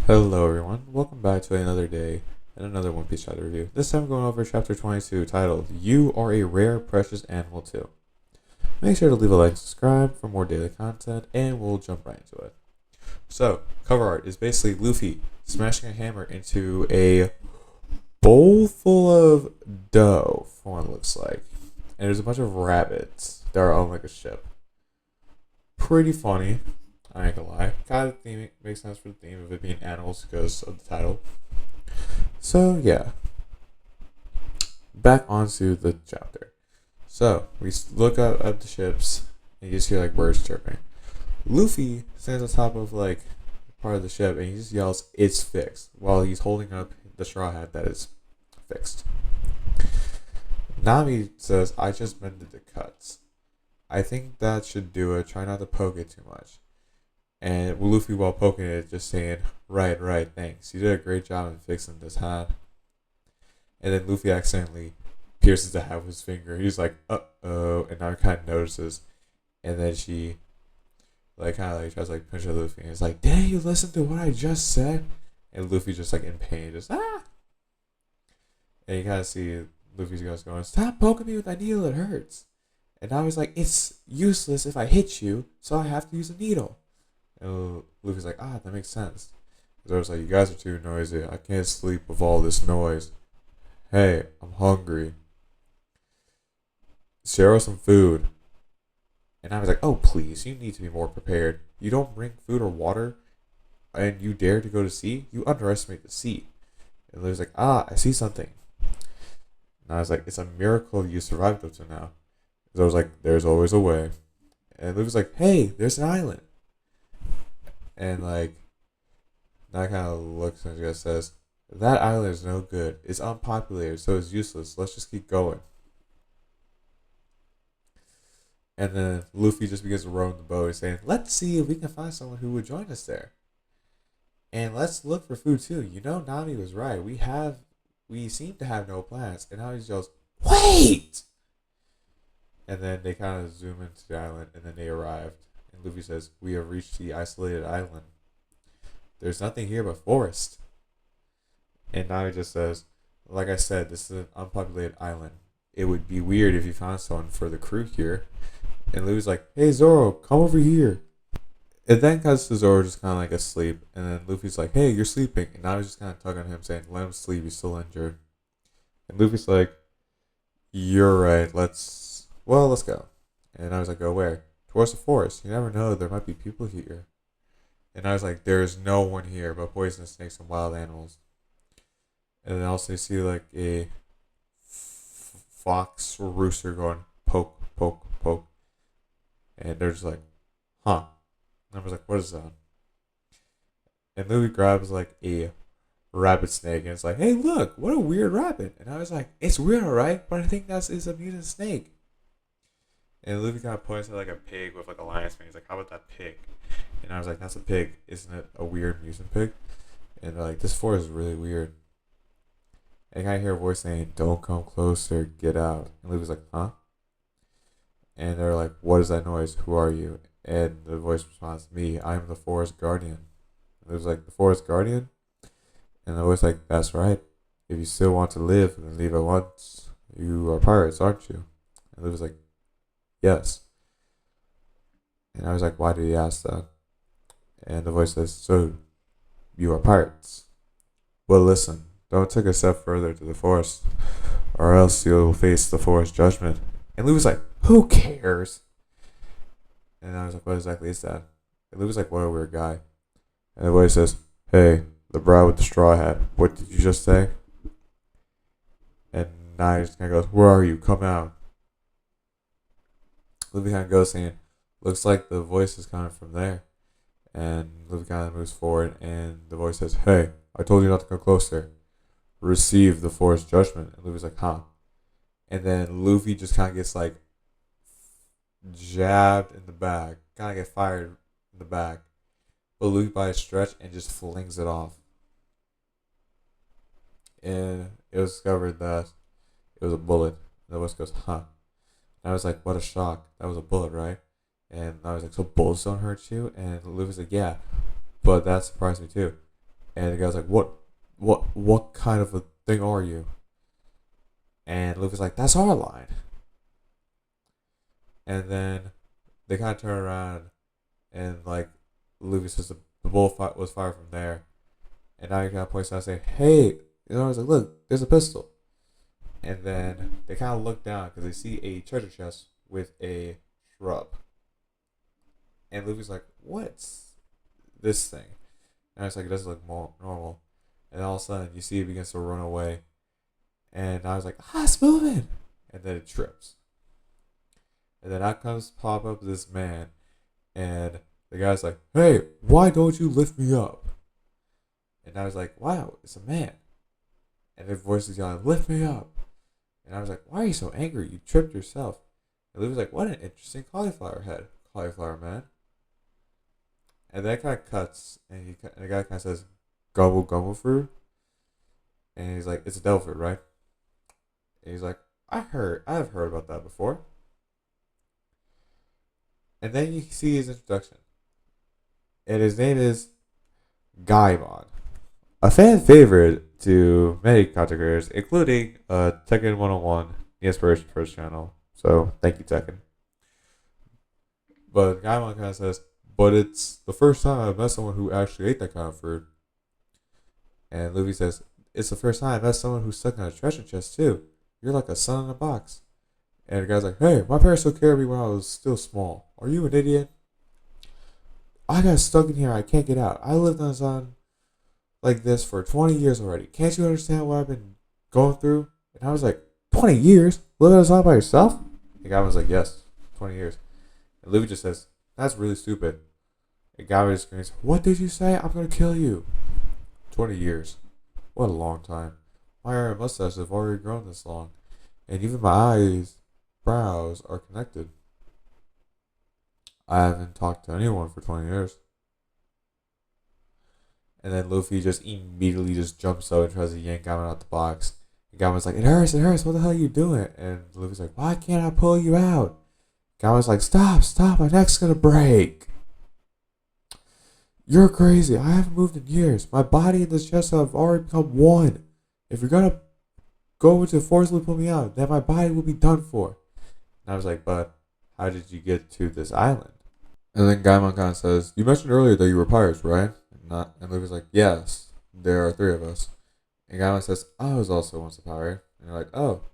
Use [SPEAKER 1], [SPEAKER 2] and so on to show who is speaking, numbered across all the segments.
[SPEAKER 1] Hello everyone, welcome back to another day and another One Piece chapter review. This time going over chapter 22 titled, You Are a Rare Precious Animal Too. Make sure to leave a like and subscribe for more daily content and we'll jump right into it. So, cover art is basically Luffy smashing a hammer into a bowl full of dough, for what it looks like. And there's a bunch of rabbits that are on like a ship. Pretty funny. I ain't gonna lie. Kind of theme makes sense for the theme of it being animals because of the title. So yeah, back onto the chapter. So we look up at the ships and you just hear like birds chirping. Luffy stands on top of like part of the ship and he just yells, "It's fixed," while he's holding up the straw hat that is fixed. Nami says, "I just mended the cuts. I think that should do it. Try not to poke it too much." And Luffy, while poking it, just saying, right, thanks. You did a great job in fixing this hat." And then Luffy accidentally pierces the hat with his finger. He's like, uh-oh. And now he kind of notices. And then she, like, kind of like tries to like punch at Luffy. And it's like, didn't you listen to what I just said? And Luffy just like in pain, just, ah. And you kind of see Luffy's going, "Stop poking me with that needle, it hurts." And now he's like, "It's useless if I hit you, so I have to use a needle." And Luffy's like, that makes sense. Zoro's like, "You guys are too noisy. I can't sleep with all this noise. Hey, I'm hungry. Share some food." And I was like, "Oh, please, you need to be more prepared. You don't bring food or water, and you dare to go to sea? You underestimate the sea." And Luffy's like, "I see something." And I was like, "It's a miracle you survived up to now." Zoro's like, "There's always a way." And Luffy's like, "Hey, there's an island." And like, that kind of looks and just says, "That island is no good. It's unpopulated, so it's useless. Let's just keep going." And then Luffy just begins to row in the boat, saying, "Let's see if we can find someone who would join us there. And let's look for food too. You know, Nami was right. We seem to have no plans." And now he yells, "Wait!" And then they kind of zoom into the island, and then they arrived. And Luffy says, "We have reached the isolated island. There's nothing here but forest." And Nami just says, "Like I said, this is an unpopulated island. It would be weird if you found someone for the crew here." And Luffy's like, "Hey Zoro, come over here." It then cuts to Zoro just kind of like asleep. And then Luffy's like, "Hey, you're sleeping." And Nami's just kind of tugging on him, saying, "Let him sleep, he's still injured." And Luffy's like, "You're right, let's go." And I was like, "Go where?" "Towards the forest. You never know, there might be people here." And I was like, "There's no one here but poisonous snakes and wild animals." And then also you see like a fox or rooster going poke, poke, poke. And they're just like, huh. And I was like, "What is that?" And Louis grabs like a rabbit snake and it's like, "Hey, look, what a weird rabbit." And I was like, "It's weird, alright, but I think is a mutant snake." And Luffy kind of points at like a pig with like a lion's mane. He's like, "How about that pig?" And I was like, "That's a pig. Isn't it a weird mutant pig?" And they're like, "This forest is really weird." And I hear a voice saying, "Don't come closer, get out." And Luffy's like, "Huh?" And they're like, "What is that noise? Who are you?" And the voice responds, "Me, I am the forest guardian." And Luffy's like, "The forest guardian?" And the voice like, "That's right. If you still want to live, then leave at once. You are pirates, aren't you?" And Luffy's like, "Yes." And I was like, "Why did he ask that?" And the voice says, "So, you are pirates? Well, listen, don't take a step further to the forest, or else you'll face the forest judgment." And Lou was like, "Who cares?" And I was like, "What exactly is that?" And Lou was like, "What a weird guy." And the voice says, "Hey, the bro with the straw hat, what did you just say?" And Nai just kind of goes, "Where are you? Come out." Luffy kind of goes saying, "Looks like the voice is coming from there." And Luffy kind of moves forward, and the voice says, "Hey, I told you not to come closer. Receive the forest judgment." And Luffy's like, "Huh?" And then Luffy just kind of gets like jabbed in the back, kind of get fired in the back. But Luffy by a stretch and just flings it off. And it was discovered that it was a bullet. And the voice goes, "Huh?" And I was like, "What a shock. That was a bullet, right?" And I was like, "So bullets don't hurt you?" And Luffy's like, "Yeah, but that surprised me too." And the guy's like, what kind of a thing are you? And Luffy's like, that's our line. And then they kind of turn around, and like Luffy says the bull was fired from there. And now he kind of points out, saying, "Hey," I was like, "Look, there's a pistol." And then they kind of look down because they see a treasure chest with a shrub. And Luffy's like, "What's this thing?" And I was like, "It doesn't look more normal." And all of a sudden, you see it begins to run away. And I was like, it's moving. And then it trips. And then out comes pop up this man. And the guy's like, "Hey, why don't you lift me up?" And I was like, "Wow, it's a man." And their voice is yelling, "Lift me up." And I was like, "Why are you so angry? You tripped yourself." And Luffy's like, "What an interesting cauliflower head, cauliflower man." And then it kind of cuts, and the guy kind of says, "Gobble gobble fruit." And he's like, "It's a devil fruit, right?" And he's like, I've heard about that before." And then you see his introduction. And his name is Gaimon, a fan favorite to many content creators, including Tekken 101, the inspiration for his channel. So thank you, Tekken. But Gaimon kind of says, "But it's the first time I've met someone who actually ate that kind of fruit." And Luffy says, "It's the first time I've met someone who's stuck in a treasure chest too. You're like a son in a box." And the guy's like, "Hey, my parents took care of me when I was still small. Are you an idiot? I got stuck in here. I can't get out. I lived on the sun like this for 20 years already. Can't you understand what I've been going through?" And I was like, 20 years? Living on the sun by yourself? The guy was like, "Yes, 20 years. And Luffy just says, "That's really stupid." And Gabi just screams, "What did you say? I'm going to kill you." 20 years. What a long time. My hair and mustache have already grown this long. And even my eyes, brows are connected. I haven't talked to anyone for 20 years. And then Luffy just immediately just jumps out and tries to yank Gaimon out the box. And Gaimon's like, it hurts, what the hell are you doing?" And Luffy's like, "Why can't I pull you out?" Gaimon's like, stop, my neck's gonna break. "You're crazy, I haven't moved in years. My body and this chest have already become one. If you're gonna go into the forest and pull me out, then my body will be done for." And I was like, "But how did you get to this island?" And then Gaimon kind of says, "You mentioned earlier that you were pirates, right?" And Luffy's like, "Yes, there are three of us." And Gaimon says, "I was also once a pirate." And you're like, "Oh,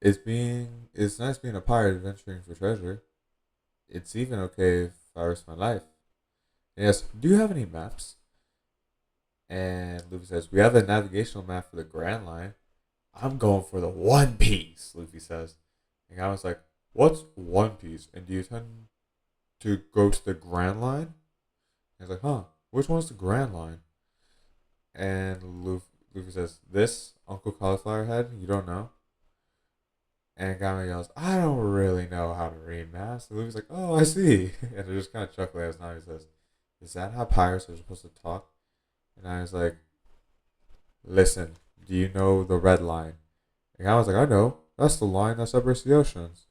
[SPEAKER 1] it's nice being a pirate adventuring for treasure. It's even okay if I risk my life." And he asks, "Do you have any maps?" And Luffy says, "We have a navigational map for the Grand Line." "I'm going for the One Piece," Luffy says. And Gaimon's like, "What's One Piece? And do you intend to go to the Grand Line?" And he's like, "Huh, which one's the Grand Line?" And Luffy says, "This, Uncle Cauliflower Head, you don't know?" And Gaimon yells, "I don't really know how to read maps." And Luffy's like, "Oh, I see." And they're just kind of chuckling as Nami says, "Is that how pirates are supposed to talk?" And I was like, "Listen, do you know the Red Line?" And I was like, "I know. That's the line that separates the oceans."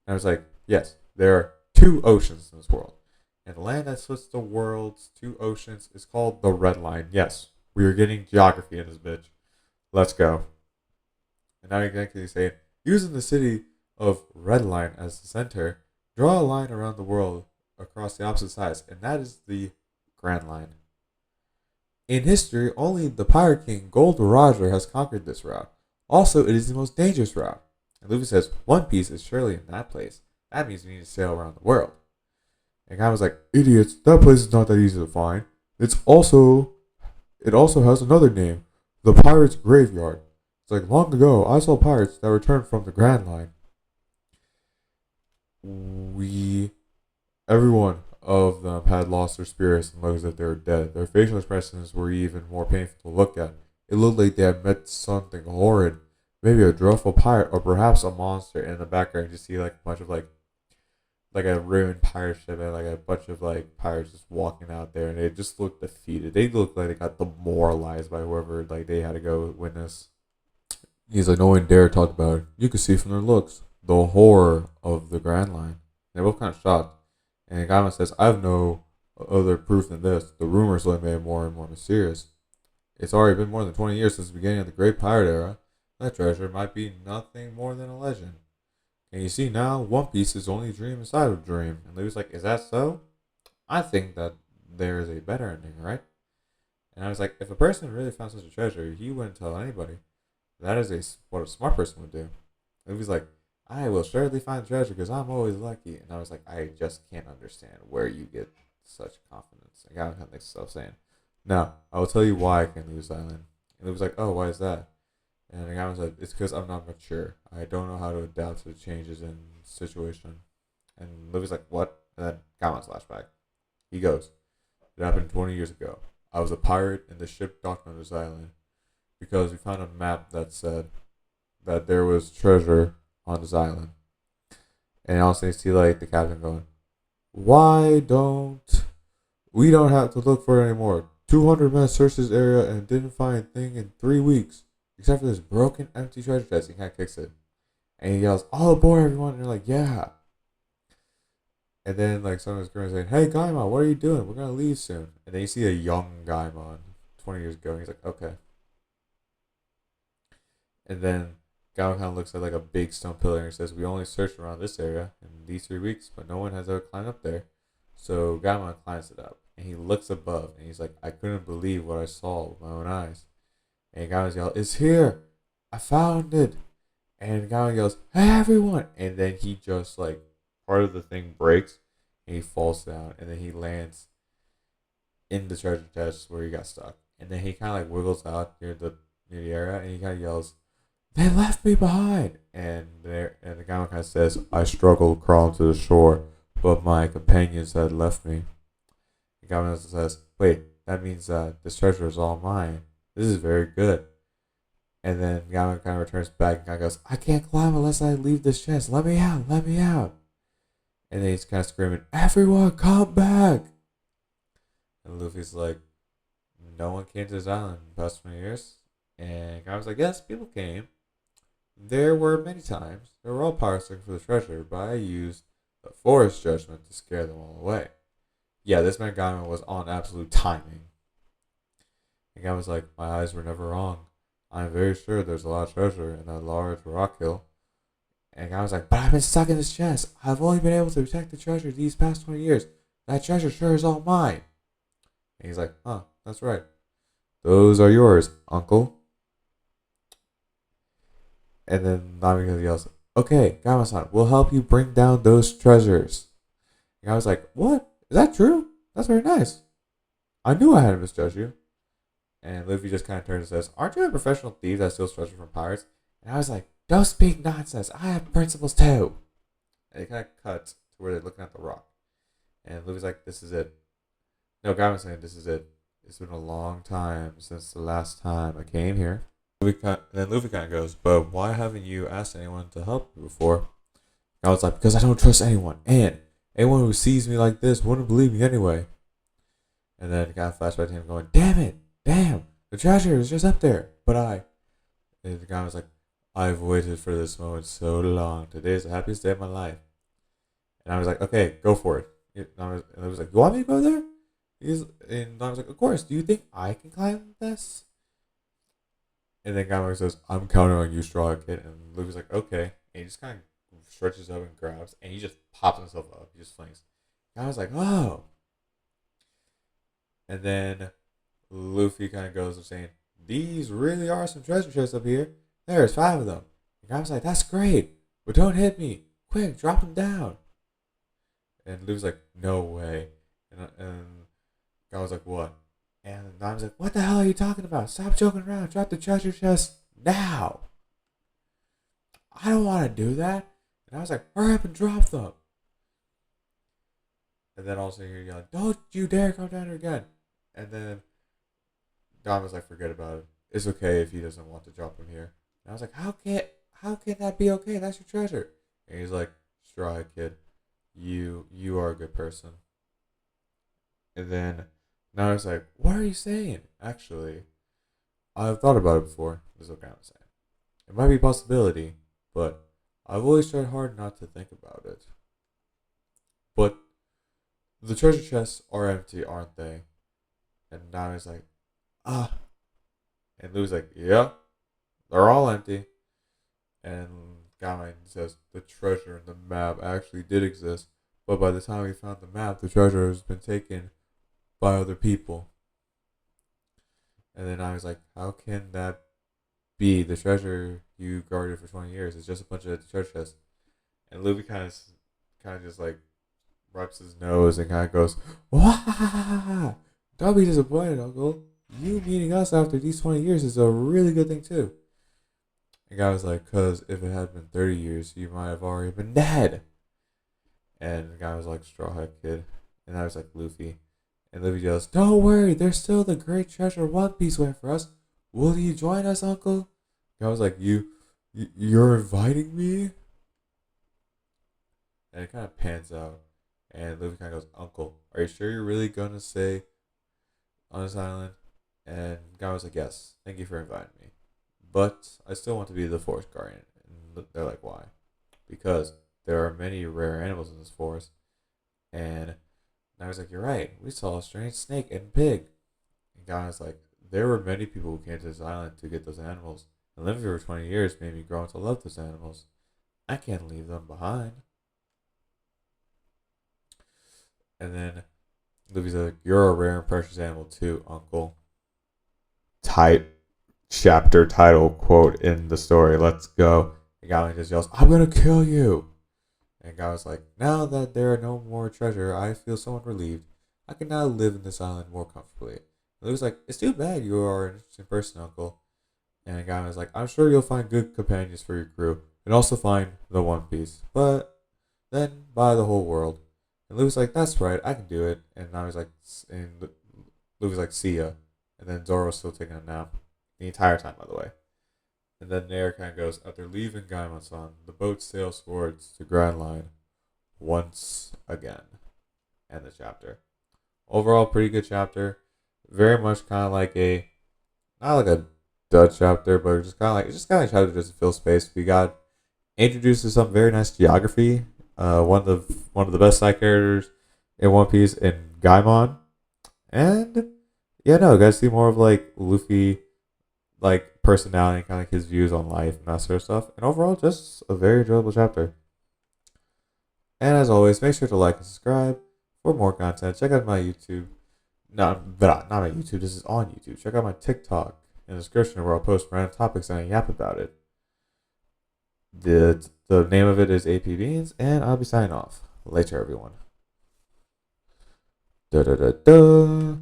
[SPEAKER 1] And I was like, "Yes, there are two oceans in this world. And the land that splits the world's two oceans is called the Red Line. Yes, we are getting geography in this bitch. Let's go." And now you're actually saying, using the city of Red Line as the center, draw a line around the world across the opposite sides, and that is the Grand Line. In history, only the Pirate King Gold Roger has conquered this route. Also, it is the most dangerous route. And Luffy says, One Piece is surely in that place. That means we need to sail around the world. And Guy was like, idiots, that place is not that easy to find. It also has another name, the Pirate's Graveyard. It's like, long ago, I saw pirates that returned from the Grand Line. Every one of them had lost their spirits and looked as if they were dead. Their facial expressions were even more painful to look at. It looked like they had met something horrid. Maybe a dreadful pirate or perhaps a monster. And in the background you see like a bunch of like a ruined pirate ship and like a bunch of like pirates just walking out there, and they just looked defeated. They looked like they got demoralized by whoever like they had to go witness. He's like, no one dare talk about it. You could see from their looks the horror of the Grand Line. They're both kind of shocked. And Gaimon says, I have no other proof than this. The rumors only made it more and more mysterious. It's already been more than 20 years since the beginning of the Great Pirate Era. That treasure might be nothing more than a legend. And you see now, One Piece is only a dream inside of a dream. And Luffy's like, is that so? I think that there is a better ending, right? And I was like, if a person really found such a treasure, he wouldn't tell anybody. That is what a smart person would do. Luffy's like, I will surely find treasure because I'm always lucky. And I was like, I just can't understand where you get such confidence. I got kind of myself saying, no, I will tell you why I can lose Island. And Luffy's like, oh, why is that? And the guy was like, it's because I'm not mature. I don't know how to adapt to the changes in situation. And Luffy's like, what? And then Gamon's flashback. He goes, it happened 20 years ago. I was a pirate and the ship docked on this island because we found a map that said that there was treasure on this island. And also you see like the captain going, why don't we don't have to look for it anymore. 200 men searched this area and didn't find a thing in 3 weeks. Except for this broken, empty treasure chest. He kind of kicks it. And he yells, all aboard everyone. And they're like, yeah. And then like someone's going saying, hey Gaimon, what are you doing? We're going to leave soon. And then you see a young Gaimon 20 years ago. And he's like, okay. And then Gaimon kind of looks at like a big stone pillar and he says, we only searched around this area in these 3 weeks, but no one has ever climbed up there. So Gaimon climbs it up. And he looks above. And he's like, I couldn't believe what I saw with my own eyes. And the guy was yelling, it's here. I found it. And the guy yells, hey, everyone. And then he just, like, part of the thing breaks. And he falls down. And then he lands in the treasure chest where he got stuck. And then he kind of, like, wiggles out near the area. And he kind of yells, they left me behind. And the guy kind of says, I struggled crawling to the shore. But my companions had left me. The guy says, wait, that means that this treasure is all mine. This is very good. And then Gaimon kind of returns back and kind of goes, I can't climb unless I leave this chest. Let me out. Let me out. And then he's kind of screaming, everyone come back. And Luffy's like, no one came to this island in the past 20 years. And Gaimon's like, yes, people came. There were many times. They were all pirates looking for the treasure, but I used the forest judgment to scare them all away. Yeah, this man Gaimon was on absolute timing. The guy was like, my eyes were never wrong. I'm very sure there's a lot of treasure in that large rock hill. And the guy was like, but I've been stuck in this chest. I've only been able to protect the treasure these past 20 years. That treasure sure is all mine. And he's like, huh, that's right. Those are yours, uncle. And then Nami yells, okay, Gaimon-san, we'll help you bring down those treasures. And I was like, what? Is that true? That's very nice. I knew I hadn't misjudged you. And Luffy just kind of turns and says, aren't you a professional thief that steals treasure from pirates? And I was like, don't speak nonsense. I have principles too. And it kind of cuts to where they're looking at the rock. And Luffy's like, this is it. No, Gaimon's saying, this is it. It's been a long time since the last time I came here. Then Luffy kind of goes, but why haven't you asked anyone to help you before? And I was like, because I don't trust anyone. And anyone who sees me like this wouldn't believe me anyway. And then it kind of flashed back to him going, damn, the treasure is just up there. And the guy was like, I've waited for this moment so long. Today is the happiest day of my life. And I was like, okay, go for it. And I was like, you want me to go there? And I was like, of course. Do you think I can climb this? And then Guy says, I'm counting on you, Straw Kid. And Luffy's like, okay. And he just kind of stretches up and grabs. And he just pops himself up. He just flings. And I was like, oh. And then Luffy kind of goes and saying, these really are some treasure chests up here. There's 5 of them. And I was like, that's great. But don't hit me. Quick, drop them down. And Luffy's like, no way. And I was like, what? And I was like, what the hell are you talking about? Stop joking around. Drop the treasure chest now. I don't want to do that. And I was like, hurry up and drop them. And then also you're yelling, don't you dare come down here again. And then Don was like, forget about it. It's okay if he doesn't want to drop them here. And I was like, how can that be okay? That's your treasure. And he's like, Straw Hat Kid, you are a good person. And then now I was like, what are you saying? Actually, I've thought about it before. This is what I'm saying. It might be a possibility, but I've always tried hard not to think about it. But the treasure chests are empty, aren't they? And now he's like, And Luffy's like, yeah, they're all empty. And Gaimon says the treasure and the map actually did exist, but by the time we found the map, the treasure has been taken by other people. And then I was like, how can that be? The treasure you guarded for 20 years is just a bunch of treasure chests. And Luffy kind of just like rubs his nose and kind of goes, "Wah! Don't be disappointed, Uncle. You meeting us after these 20 years is a really good thing too." And guy was like, "Cause if it had been 30 years, you might have already been dead." And the guy was like, "Straw Hat Kid," and I was like, "Luffy." And Luffy goes, "Don't worry, there's still the great treasure One Piece waiting for us. Will you join us, Uncle?" And I was like, You're inviting me?" And it kind of pans out, and Luffy kind of goes, "Uncle, are you sure you're really gonna stay on this island?" And guy was like, "Yes, thank you for inviting me, but I still want to be the forest guardian." And they're like, "Why?" "Because there are many rare animals in this forest." And I was like, "You're right. We saw a strange snake and pig." And guy was like, "There were many people who came to this island to get those animals, and living here for 20 years made me grow to love those animals. I can't leave them behind." And then Luffy's like, "You're a rare and precious animal too, Uncle." Tight chapter title quote in the story. Let's go. And Guy just yells, "I'm gonna kill you!" And Guy was like, "Now that there are no more treasure, I feel somewhat relieved. I can now live in this island more comfortably." And Luffy's like, "It's too bad you are an interesting person, Uncle." And the guy was like, "I'm sure you'll find good companions for your crew, and also find the One Piece. But then buy the whole world." And Luffy's like, "That's right, I can do it." And I was like, and Luffy's like, "See ya." And then Zoro's still taking a nap the entire time, by the way. And then Nair kind of goes, "After leaving Gaimon-san, the boat sails towards the Grand Line once again." End the chapter. Overall, pretty good chapter. Very much kind of like a, not like a dud chapter, but just kind of like, it's just kind of a chapter just to fill space. We got introduced to some very nice geography. One of the best side characters in One Piece in Gaimon. And yeah, no, guys see more of like Luffy, like personality, kind of like his views on life and that sort of stuff. And overall, just a very enjoyable chapter. And as always, make sure to like and subscribe for more content. Check out my YouTube. No, but not my YouTube. This is on YouTube. Check out my TikTok in the description where I'll post random topics and I yap about it. The name of it is AP Beans, and I'll be signing off. Later, everyone. Da da da da.